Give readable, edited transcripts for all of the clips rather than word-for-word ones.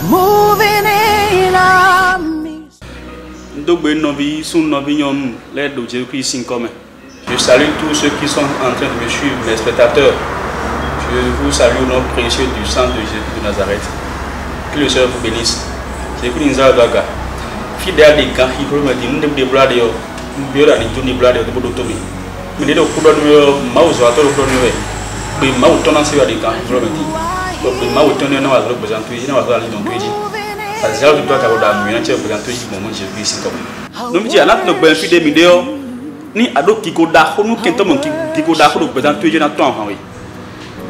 moving in our midst. Je salue tous ceux qui sont en train de me suivre, les spectateurs. Je vous salue au nom précieux du sang de Jésus de Nazareth. Que le Seigneur vous bénisse. C'est que nous avons dit, fidèle des gars, il faut me dire, nous devons déblader, nous devons aller tout déblader, nous devons tomber. Mais nous devons courir, maus ou attendre courir. Mais maus tourner sur les gars, il faut me dire. Donc maus tourner dans la zone présente, il n'a pas aller dans le pays. Ça c'est là où tu dois avoir d'amour, tu as besoin de tout moment Jésus ici comme. Nous me disons, là nous devons faire des vidéos. Ni ado kiko da ko nu kento mon kiko da ko présente tout na ton oui.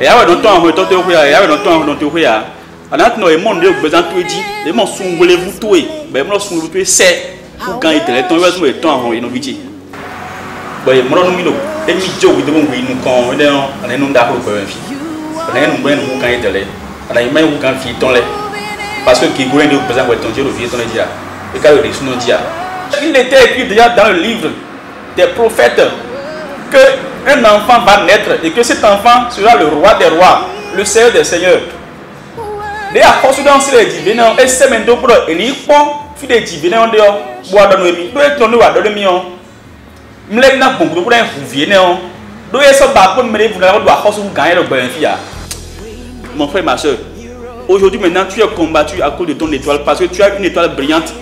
Et ya dans ton to to ya ya dans ton to ya. Anat no e monde présente tout dit, les mon sungole vous tout e. Ben mon sungole tout c'est pour quand il est ton yo ton oui no biti. Ben mon no mi no e mi jo wi de bon wi nu kon e no ane nu da ko ko fi. Ane nu ben nu quand il est là. Ane mai ou quand fi ton le. Parce que qui gouen de présente ton Dieu le vie ton dia. Et quand il est sous dia. Il était écrit déjà dans le livre des prophètes qu'un enfant va naître et que cet enfant sera le roi des rois, le seigneur des seigneurs. Et à force dans ces divins, et c'est maintenant pour eux, et ils font des divins en dehors, boire dans nos amis, nous étions nous à dans le million. Nous les avons beaucoup pour un fouvier, non? Nous sommes sur le balcon, mais vous n'avez pas force pour gagner le bénéfice. Mon frère, ma soeur, aujourd'hui maintenant tu es combattu à cause de ton étoile parce que tu as une étoile brillante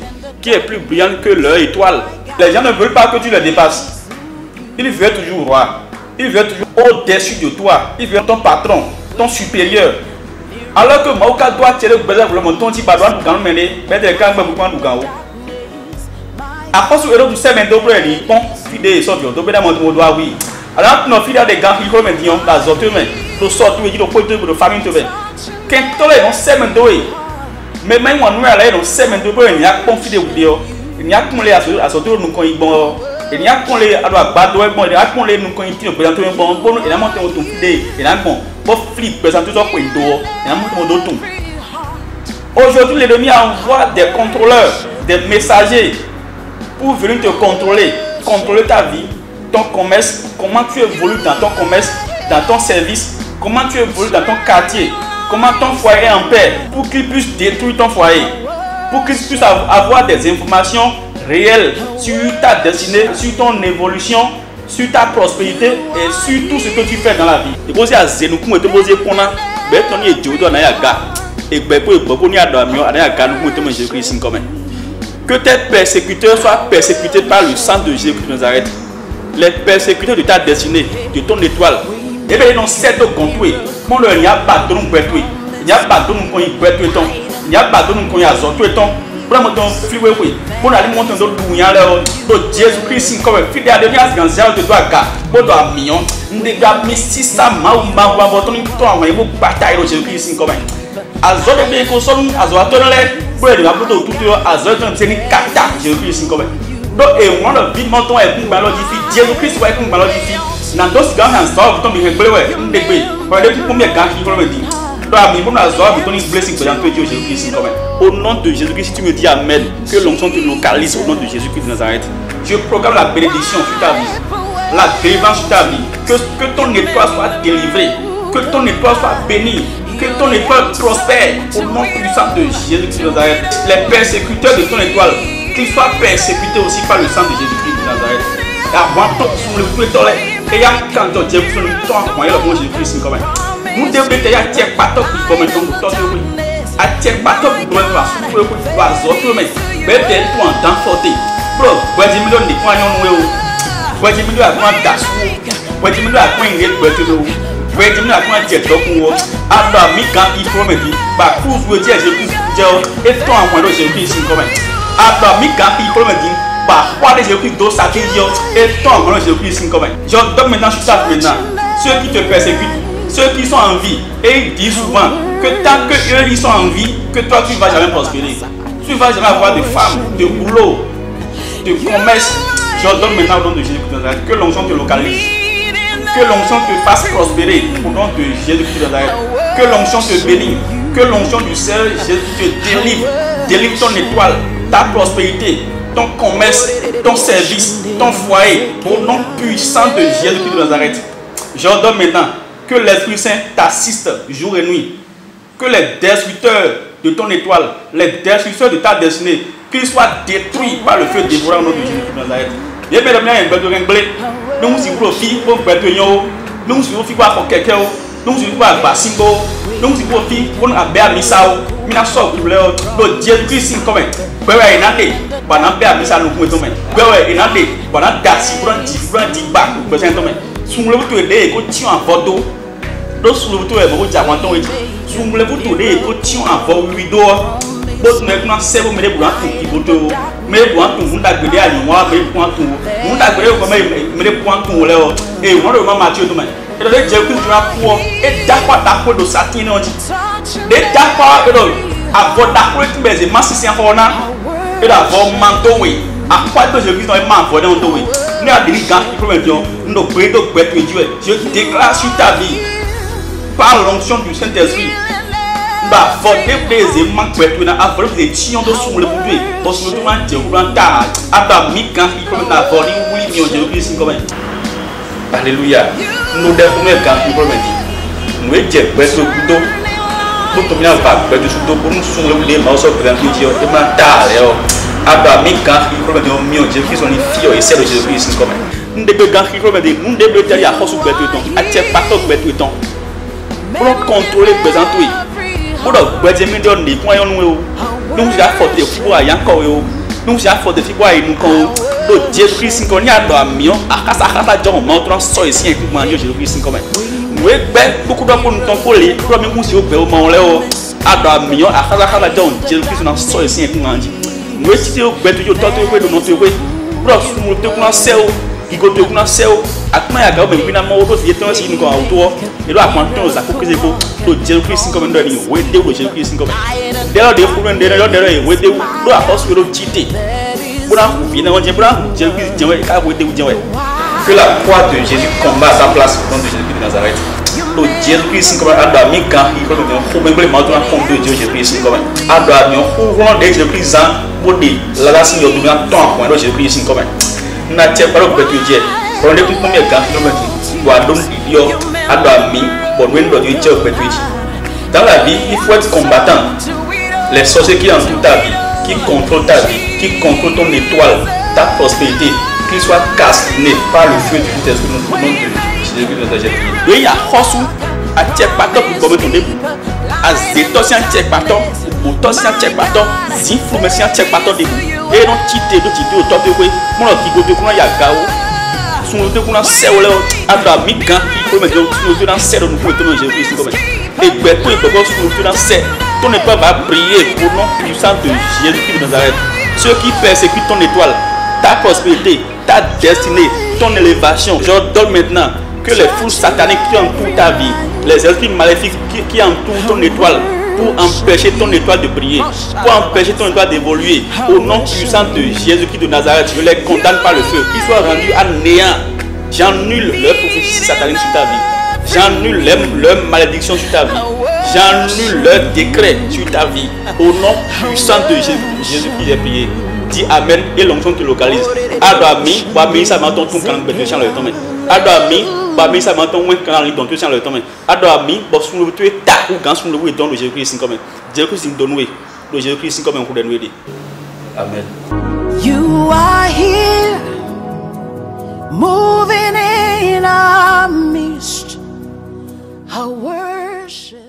qui est plus brillante que leur étoile. Les gens ne veulent pas que tu les dépasses. Ils veulent toujours roi. Ils veulent toujours au-dessus de toi. Ils veulent ton patron, ton supérieur. Alors que Maouka doit tirer le besoin pour le montant qui va nous mener, mais des cas beaucoup nous gagnons. À cause de tout ça, maintenant, ils font fidèles et sortent. Donc, bien, mon doigt, oui. Alors, nos fidèles des gars qui vont me dire, la zote, mais nous sortons, ils ont pointé pour la famille. Quand on sait maintenant, mais même on nous allons sait maintenant, il y a un fidèle vidéo. Il y a qu'on les a sorti nous quand ils bon il y a qu'on les a battre bon il y a qu'on les nous quand ils présenter bon bon il y a monté au tout fidèle il y a bon flip présenter ça pour dehors il y a monté au tout. Aujourd'hui les ennemis envoient des contrôleurs, des messagers pour venir te contrôler ta vie, ton commerce, comment tu évolues dans ton commerce, dans ton service, comment tu évolues dans ton quartier, comment ton foyer est en paix pour qu'ils puissent détruire ton foyer. Pour qu'ils puissent avoir des informations réelles sur ta destinée, sur ton évolution, sur ta prospérité et sur tout ce que tu fais dans la vie. Et pour ça, c'est nous qui nous posons pour nous. Que tes persécuteurs soient persécutés par le sang de Jésus de Nazareth. Les persécuteurs de ta destinée, de ton étoile. Et bien, ils ont 7 contre eux. Mon il n'y a pas de nom pour toi. Il n'y a pas de nom pour toi. Il n'y a pas de nom pour toi. Pour me donner fliwé oui. Pour aller monter dans le douillant là, dans Jésus-Christ comme fidèle à Dieu, c'est quand de toi gars. Pour toi million, nous devons mettre 600 maou votre toi on vous bataille dans Jésus-Christ comme. Azor de bien consomme, azor tonner, pour aller pour tout azor c'est une cata Jésus-Christ comme. Donc et on a vite montant et pour malodifier Jésus-Christ ouais pour malodifier. Dans d'autres gars en sort vous tombez ouais, on débé. Pour aller pour combien gars qui vont me dire. Au nom de Jésus-Christ, si tu me dis Amen, que l'onction te localise au nom de Jésus-Christ de Nazareth. Je proclame la bénédiction sur ta vie, la délivrance sur ta vie, que ton étoile soit délivrée, que ton étoile soit bénie, que ton étoile prospère au nom puissant de Jésus-Christ de Nazareth. Les persécuteurs de ton étoile, qu'ils soient persécutés aussi par le sang de Jésus-Christ de Nazareth. Avant tout sur le feu et il y a quand Dieu vous le temps, le nom de Jésus-Christ comme nous devons être à pas top pour commencer nous torturer. À pas top pour souffrir pour azoter mais bête toi en temps forté. Bro, vous 10 millions de points nous vous 10 millions à quoi d'assaut. Vous 10 millions à quoi il est bête nous. Vous 10 millions à quoi jet donc nous. Alors mi quand il faut me dire bah pour vous dire je et toi en moins de Jésus ici comme. Alors mi quand il faut me dire bah quoi de Jésus dos ça qui dit et toi en moins de Jésus ici comme. Je donne maintenant sur ça maintenant ceux qui te persécutent. Ceux qui sont en vie, et ils disent souvent que tant qu'eux ils sont en vie, que toi tu ne vas jamais prospérer. Tu ne vas jamais avoir de femmes, de boulot, de commerce. Je donne maintenant au nom de Jésus-Christ de Nazareth que l'onction te localise, que l'onction te fasse prospérer au nom de Jésus-Christ de Nazareth, que l'onction te bénisse, que l'onction du Seigneur Jésus te délivre ton étoile, ta prospérité, ton commerce, ton service, ton foyer, au nom puissant de Jésus-Christ de Nazareth. Je donne maintenant que l'Esprit Saint t'assiste jour et nuit. Que les destructeurs de ton étoile, les destructeurs de ta destinée, qu'ils soient détruits par le feu dévorant au nom de Jésus de Nazareth. Et bien, nous si vous fille pour nous si vous fille pour quelqu'un, nous si vous pour Basingo, nous si vous fille pour Abéa Misao, mina so pour le Jésus-Christ comme ouais inande pendant Abéa Misao nous pouvons tomber ouais inande pendant Dassi pour un petit bac pour besoin tomber sous le bout de l'eau tient en photo donc sous le bout de l'eau diamant sous le bout de l'eau tient en photo vidéo bos maintenant c'est vous mettez pour un tout photo mais pour un tout vous n'avez à moi mais pour un tout vous n'avez comme mais pour un tout là et moi le maman Mathieu demain et le Jésus Christ va pour et d'accord de Satan on dit et d'accord avant d'accord tu mais massi c'est encore là et d'abord manteau oui à quoi que Jésus Christ dans manteau dans toi oui nous a dit quand il promet Dieu nous prédire que Dieu je déclare sur ta vie par l'onction du Saint-Esprit bah voter plaisir manque que na avoir des tiens de sous le bouton parce que tout le monde Dieu ta aba mi quand il promet na voler oui mi Jésus Christ comme alléluia nous devons quand il promet nous est Dieu parce que plutôt pour tomber en bas pour nous sous le maus au grand Dieu et mental aba mi quand il promet mi Jésus Christ on est fier et c'est le Jésus Christ comme nous devons quand il promet nous devons aller à force pour tout temps à tiens pas tout pour tout temps pour contrôler présent oui pour le millions de points nous j'ai apporté pour y encore nous j'ai apporté pour y nous quand le Jésus Christ qu'on y a dans million à casa John montrant ça ici et pour manger Jésus Christ comme nous est beaucoup de pour nous contrôler pour nous si au moment là à dans million à casa John Jésus Christ dans ça ici et pour manger nous est si au bête yo tant que de notre way pour nous te connaître qui côté connaître à comment y a gars ben finalement auto c'est temps si nous quand autour et là quand on ça que c'est pour le Jésus Christ comme dans ni ouais de Jésus Christ comme derrière des problèmes derrière ouais de là parce que le tité pour la finalement Jésus Christ Dieu ka ouais de Dieu que la croix de Jésus combat sa place au nom de Jésus de Nazareth le Jésus Christ comme a mis quand il comme un même maintenant comme de Jésus Christ comme a mis ouvrant des Jésus Christ pour dire la signe de temps point de Jésus Christ comme n'a pas le Dieu on est plus combien quand doit donc il a mis bon Dieu dans la vie il faut être combattant les sorciers qui entourent ta vie qui contrôlent ta vie qui contrôlent ton étoile ta prospérité qu'ils soient castinés par le feu du Saint-Esprit dans le nom de Jésus de Nazareth il y a force à check pato pour commettre ton début à zétosien check pato ou tosien check pato zinflumesien check pato début et non tité au top de quoi mon qui go de quoi ya gao sous le coup dans celle à mi quand il faut mettre sous le dans celle nous pour te manger Jésus comme et ben tout il faut sous le dans celle ton étoile va briller au nom puissant de Jésus de Nazareth ceux qui persécutent ton étoile ta prospérité ta destinée ton élévation j'ordonne maintenant que les foules sataniques qui entourent ta vie les esprits maléfiques qui entourent ton étoile pour empêcher ton étoile de briller, pour empêcher ton étoile d'évoluer, au nom puissant de Jésus-Christ de Nazareth, je les condamne par le feu, qu'ils soient rendus à néant. J'annule leur prophétie satanique sur ta vie, j'annule leur malédiction sur ta vie, j'annule leur décret sur ta vie, au nom puissant de Jésus-Christ j'ai prié. Dis Amen et l'onction te localise. Adami, Bami, ça m'entend tout quand le chant le temps. Adami, Bami, ça m'entend moins quand le chant le temps. Adami, bon, sous le tuer, ta ou quand sous le bruit dans le Jésus-Christ comme Jésus-Christ donne le Jésus-Christ comme un coup de nuit. Amen. You are here, moving in our midst. I worship.